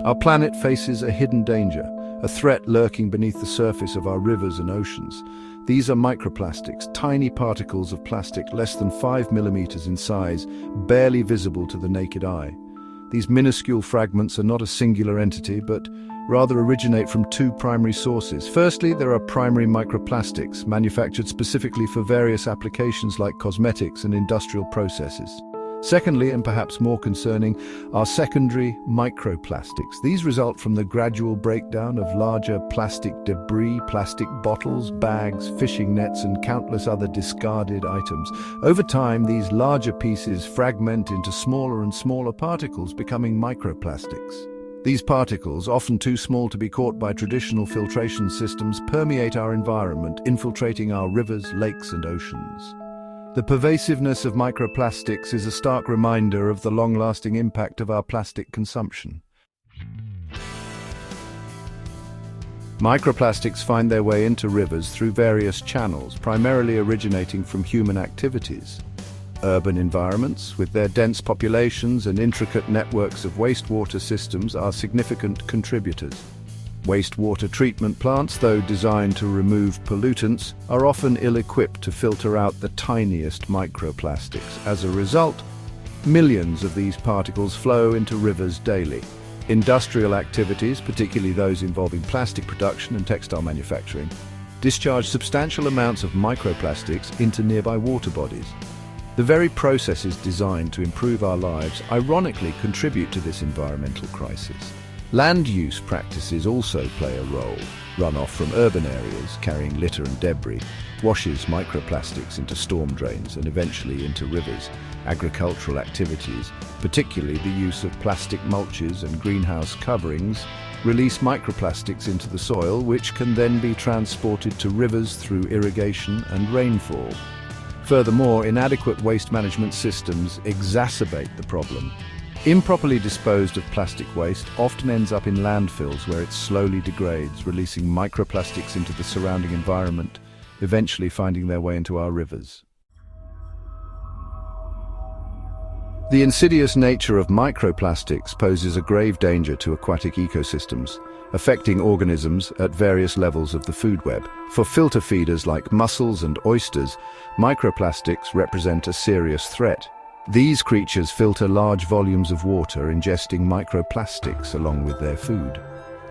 Our planet faces a hidden danger, a threat lurking beneath the surface of our rivers and oceans. These are microplastics, tiny particles of plastic less than 5 millimeters in size, barely visible to the naked eye. These minuscule fragments are not a singular entity, but rather originate from two primary sources. Firstly, there are primary microplastics, manufactured specifically for various applications like cosmetics and industrial processes. Secondly, and perhaps more concerning, are secondary microplastics. These result from the gradual breakdown of larger plastic debris, plastic bottles, bags, fishing nets, and countless other discarded items. Over time, these larger pieces fragment into smaller and smaller particles, becoming microplastics. These particles, often too small to be caught by traditional filtration systems, permeate our environment, infiltrating our rivers, lakes, and oceans. The pervasiveness of microplastics is a stark reminder of the long-lasting impact of our plastic consumption. Microplastics find their way into rivers through various channels, primarily originating from human activities. Urban environments, with their dense populations and intricate networks of wastewater systems, are significant contributors. Wastewater treatment plants, though designed to remove pollutants, are often ill-equipped to filter out the tiniest microplastics. As a result, millions of these particles flow into rivers daily. Industrial activities, particularly those involving plastic production and textile manufacturing, discharge substantial amounts of microplastics into nearby water bodies. The very processes designed to improve our lives ironically contribute to this environmental crisis. Land use practices also play a role. Runoff from urban areas, carrying litter and debris, washes microplastics into storm drains and eventually into rivers. Agricultural activities, particularly the use of plastic mulches and greenhouse coverings, release microplastics into the soil, which can then be transported to rivers through irrigation and rainfall. Furthermore, inadequate waste management systems exacerbate the problem. Improperly disposed of plastic waste often ends up in landfills where it slowly degrades, releasing microplastics into the surrounding environment, eventually finding their way into our rivers. The insidious nature of microplastics poses a grave danger to aquatic ecosystems, affecting organisms at various levels of the food web. For filter feeders like mussels and oysters, microplastics represent a serious threat. These creatures filter large volumes of water, ingesting microplastics along with their food.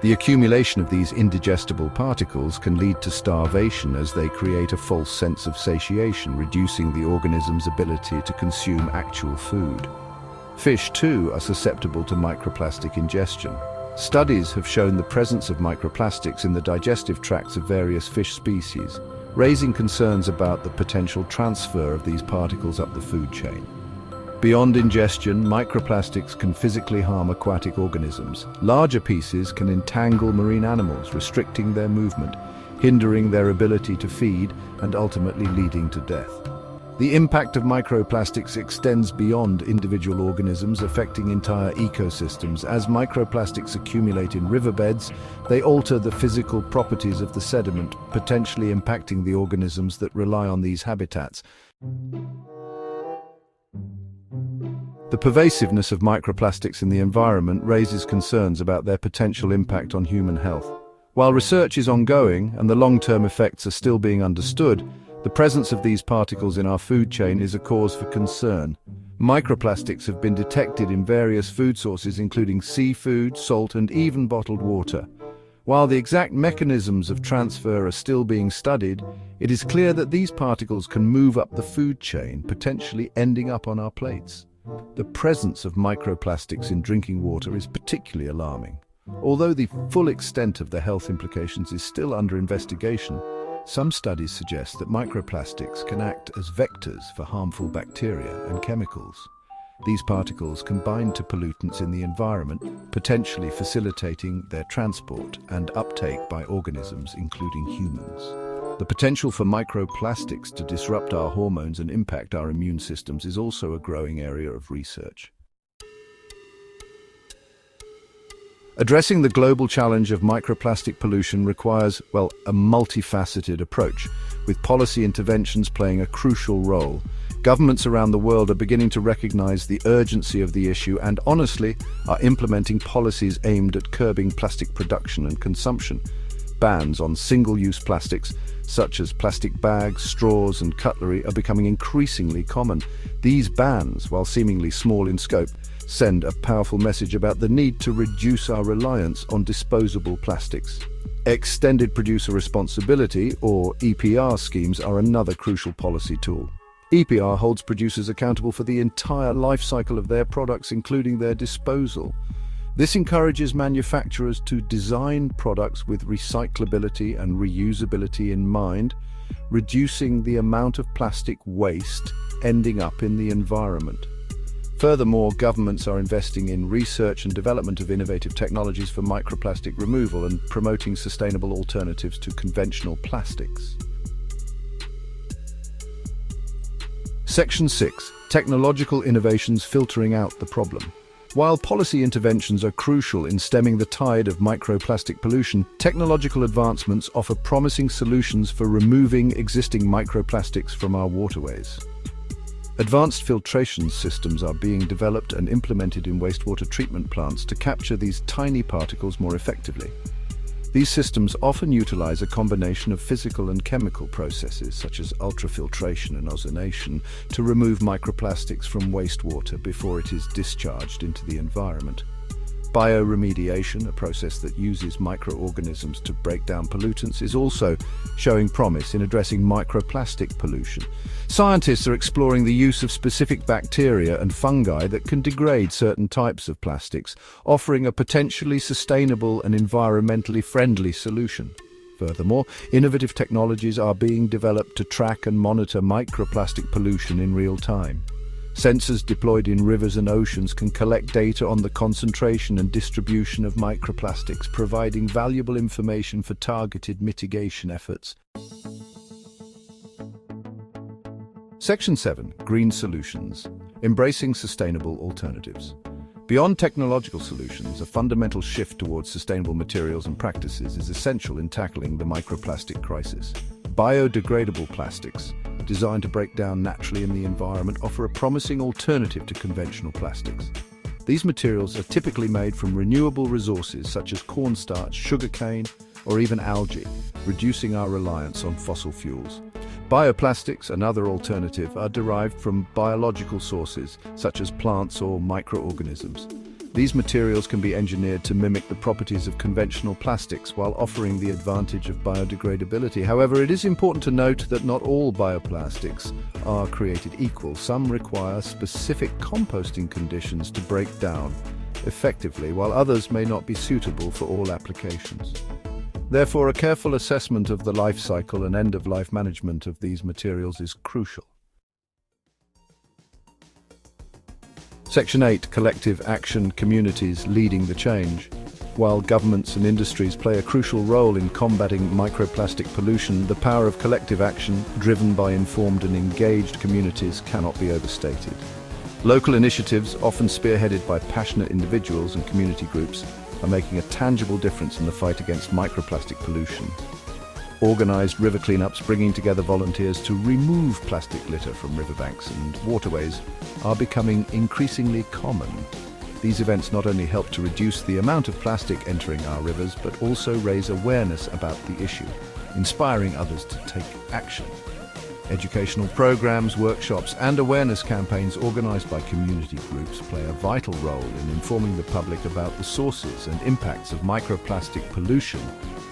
The accumulation of these indigestible particles can lead to starvation as they create a false sense of satiation, reducing the organism's ability to consume actual food. Fish, too, are susceptible to microplastic ingestion. Studies have shown the presence of microplastics in the digestive tracts of various fish species, raising concerns about the potential transfer of these particles up the food chain. Beyond ingestion, microplastics can physically harm aquatic organisms. Larger pieces can entangle marine animals, restricting their movement, hindering their ability to feed, and ultimately leading to death. The impact of microplastics extends beyond individual organisms, affecting entire ecosystems. As microplastics accumulate in riverbeds, they alter the physical properties of the sediment, potentially impacting the organisms that rely on these habitats. The pervasiveness of microplastics in the environment raises concerns about their potential impact on human health. While research is ongoing and the long-term effects are still being understood, the presence of these particles in our food chain is a cause for concern. Microplastics have been detected in various food sources, including seafood, salt, and even bottled water. While the exact mechanisms of transfer are still being studied, it is clear that these particles can move up the food chain, potentially ending up on our plates. The presence of microplastics in drinking water is particularly alarming. Although the full extent of the health implications is still under investigation, some studies suggest that microplastics can act as vectors for harmful bacteria and chemicals. These particles can bind to pollutants in the environment, potentially facilitating their transport and uptake by organisms, including humans. The potential for microplastics to disrupt our hormones and impact our immune systems is also a growing area of research. Addressing the global challenge of microplastic pollution requires, a multifaceted approach, with policy interventions playing a crucial role. Governments around the world are beginning to recognize the urgency of the issue and, honestly, are implementing policies aimed at curbing plastic production and consumption. Bans on single-use plastics, such as plastic bags, straws, and cutlery, are becoming increasingly common. These bans, while seemingly small in scope, send a powerful message about the need to reduce our reliance on disposable plastics. Extended producer responsibility, or EPR schemes, are another crucial policy tool. EPR holds producers accountable for the entire life cycle of their products, including their disposal. This encourages manufacturers to design products with recyclability and reusability in mind, reducing the amount of plastic waste ending up in the environment. Furthermore, governments are investing in research and development of innovative technologies for microplastic removal and promoting sustainable alternatives to conventional plastics. Section 6. Technological innovations filtering out the problem. While policy interventions are crucial in stemming the tide of microplastic pollution, technological advancements offer promising solutions for removing existing microplastics from our waterways. Advanced filtration systems are being developed and implemented in wastewater treatment plants to capture these tiny particles more effectively. These systems often utilize a combination of physical and chemical processes, such as ultrafiltration and ozonation, to remove microplastics from wastewater before it is discharged into the environment. Bioremediation, a process that uses microorganisms to break down pollutants, is also showing promise in addressing microplastic pollution. Scientists are exploring the use of specific bacteria and fungi that can degrade certain types of plastics, offering a potentially sustainable and environmentally friendly solution. Furthermore, innovative technologies are being developed to track and monitor microplastic pollution in real time. Sensors deployed in rivers and oceans can collect data on the concentration and distribution of microplastics, providing valuable information for targeted mitigation efforts. Section 7. Green Solutions. Embracing sustainable alternatives. Beyond technological solutions, a fundamental shift towards sustainable materials and practices is essential in tackling the microplastic crisis. Biodegradable plastics, designed to break down naturally in the environment, offer a promising alternative to conventional plastics. These materials are typically made from renewable resources such as cornstarch, sugarcane, or even algae, reducing our reliance on fossil fuels. Bioplastics, another alternative, are derived from biological sources such as plants or microorganisms. These materials can be engineered to mimic the properties of conventional plastics while offering the advantage of biodegradability. However, it is important to note that not all bioplastics are created equal. Some require specific composting conditions to break down effectively, while others may not be suitable for all applications. Therefore, a careful assessment of the life cycle and end-of-life management of these materials is crucial. Section 8. Collective action, communities leading the change. While governments and industries play a crucial role in combating microplastic pollution, the power of collective action, driven by informed and engaged communities, cannot be overstated. Local initiatives, often spearheaded by passionate individuals and community groups, are making a tangible difference in the fight against microplastic pollution. Organized river cleanups, bringing together volunteers to remove plastic litter from riverbanks and waterways, are becoming increasingly common. These events not only help to reduce the amount of plastic entering our rivers, but also raise awareness about the issue, inspiring others to take action. Educational programs, workshops, and awareness campaigns organized by community groups play a vital role in informing the public about the sources and impacts of microplastic pollution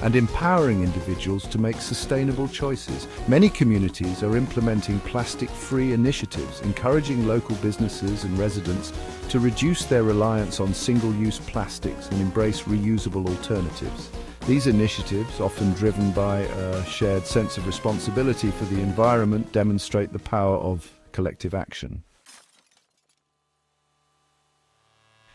and empowering individuals to make sustainable choices. Many communities are implementing plastic-free initiatives, encouraging local businesses and residents to reduce their reliance on single-use plastics and embrace reusable alternatives. These initiatives, often driven by a shared sense of responsibility for the environment, demonstrate the power of collective action.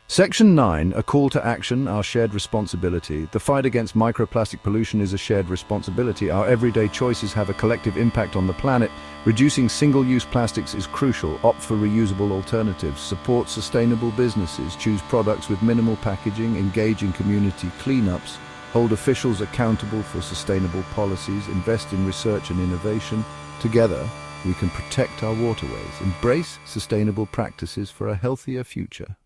Section 9, a call to action, our shared responsibility. The fight against microplastic pollution is a shared responsibility. Our everyday choices have a collective impact on the planet. Reducing single-use plastics is crucial. Opt for reusable alternatives. Support sustainable businesses. Choose products with minimal packaging. Engage in community cleanups. Hold officials accountable for sustainable policies. Invest in research and innovation. Together, we can protect our waterways, embrace sustainable practices for a healthier future.